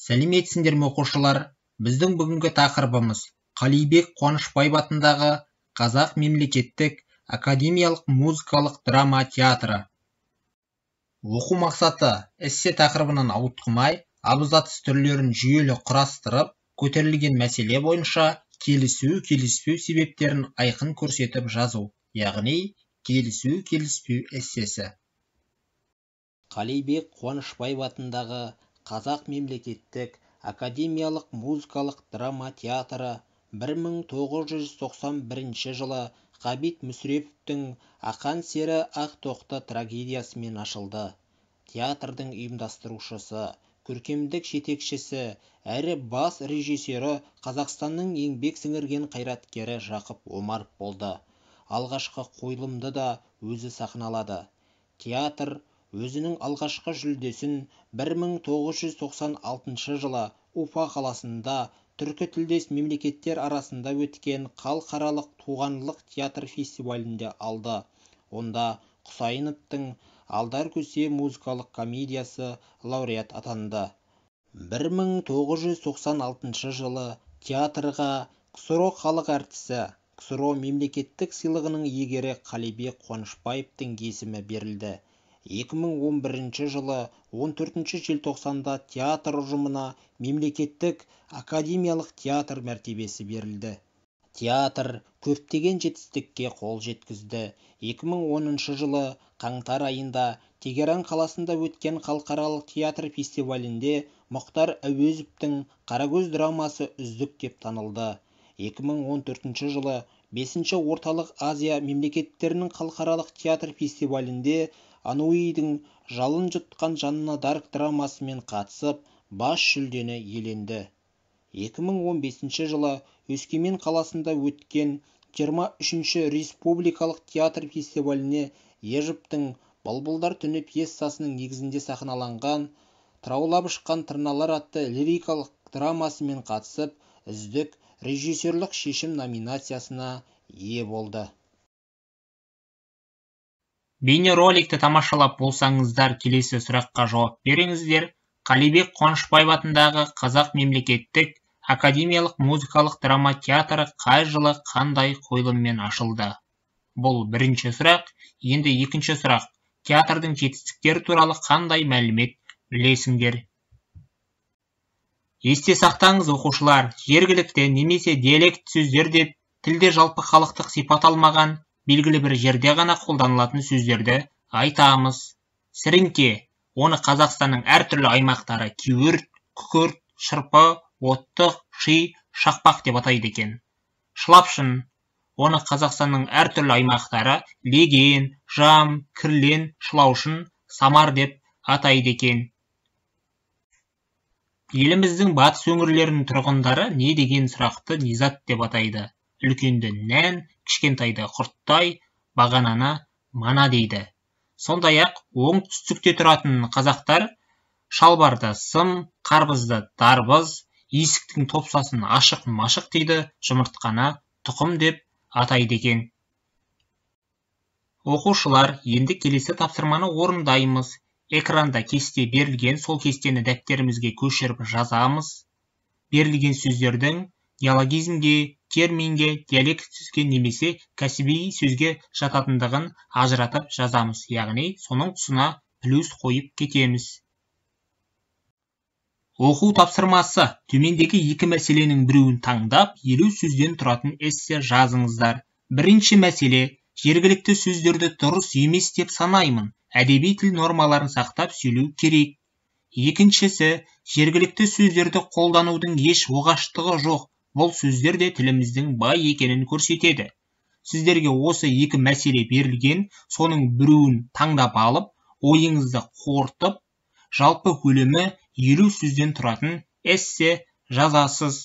Сәлеметсіңдер ме оқушылар? Біздің бүгінгі тақырыбымыз Қалибек Қуанышбаев атындағы Қазақ мемлекеттік академиялық музыкалық драма театры. Оқу мақсаты эссе тақырыбынан ауытқымай, абзац түрлерін жүйелі құрастырып, көтерілген мәселе бойынша келісу-келіспеу себептерін айқын көрсетіп жазу, яғни келісу-келіспеу эссесі. Қалибек Қуанышбаев атындағы Қазақ мемлекеттік академиялық музыкалық драма театры 1991 жылы Ғабит Мүсіреповтің Ақан сері Ақтоқты трагедиясымен ашылды. Театрдың ұйымдастырушысы, көркемдік жетекшісі әрі бас режиссері Қазақстанның еңбек сіңірген қайраткері Жақып Омаров болды. Алғашқы қойылымды да өзі сахналады. Театр өзінің алғашқы жүлдесін 1996 жылы Уфа қаласында түркі тілдес мемлекеттер арасында өткен халықаралық туғанлық театр фестивалінде алды. Онда Құсайыновтың Алдар көсе музыкалық комедиясы лауреат атанды. 1996 жылы театрға КСРО халық әртісі, КСРО мемлекеттік сыйлығының иегері Қалибек Қуанышбаевтың есімі берілді. 2011 жылы 14 желтоқсанда театр ұжымына мемлекеттік академиялық театр мәртебесі берілді. Театр көптеген жетістікке қол жеткізді. 2010 жылы қаңтар айында Тегеран қаласында өткен халықаралық театр фестивалінде Мұхтар Әуезовтің Қарагөз драмасы үздік деп танылды. 2014 жылы 5-ші Орталық Азия мемлекеттерінің халықаралық театр фестивалінде Ануидің Жалын жұтқан жанына дарк драмасымен қатысып, бас жүлдені иеленді. 2015 жылы Өскемен қаласында өткен 23-ші Республикалық театр фестиваліне Ежовтың Бұлбұлдар түні пьесасының негізінде сахналанған Тыраулап ұшқан тырналар атты лирикалық драмасымен қатысып, үздік режиссерлік шешім номинациясына ие болды. Бейнероликті тамашалап болсаңыздар, келесі сұраққа жауап беріңіздер. Қалибек Қуанышбаев атындағы Қазақ мемлекеттік академиялық музыкалық драма театры қай жылы қандай қойылыммен ашылды? Бұл бірінші сұрақ. Енді екінші сұрақ. Театрдың жетістіктері туралы қандай мәлімет білесіңдер? Есте сақтаңыз оқушылар, жергілікті немесе диалект сөздер деп тілде жалпы халықтық сипат алмаған белгілі бір жерде ғана қолданылатын сөздерді айтамыз. Сіріңке, оны Қазақстанның әртүрлі аймақтары кеуірт, күкірт, шырпы, оттық, ши, шақпақ деп атайды екен. Шылапшын, оны Қазақстанның әртүрлі аймақтары леген, жам, кірлен, шылаушын, самар деп атайды екен. Еліміздің батыс өңірлерінің тұрғындары не деген сұрақты низат деп атайды. Үлкенді нән, кішкентайды құрттай, бағананы мана дейді. Сондай-ақ оңтүстікте тұратын қазақтар шалбарды сым, қарбызды дарбыз, есіктің топсасын ашық-машық дейді, жұмыртқаны тұқым деп атайды екен. Оқушылар, енді келесі тапсырманы орындаймыз. Экранда кесте берілген, сол кестені дәптерімізге көшіріп жазамыз. Берілген сөздердің диалогизмге, терминге, диалект сөзге немесе кәсіби сөзге жататындығын ажыратып жазамыз, яғни соның тұсына плюс қойып кетеміз. Оқу тапсырмасы. Төмендегі екі мәселенің біреуін таңдап, 50 сөзден тұратын эссе жазыңыздар. Бірінші мәселе. Жергілікті сөздерді дұрыс емес деп санаймын. Әдеби тіл нормаларын сақтап сөйлеу керек. Екіншісі, жергілікті сөздерді қолданудың еш оғаштығы жоқ. Бұл сөздер де тіліміздің бай екенін көрсетеді. Сіздерге осы екі мәселе берілген, соның біреуін таңдап алып, ойыңызды қорытып, жалпы көлемі 50 сөзден тұратын эссе жазасыз.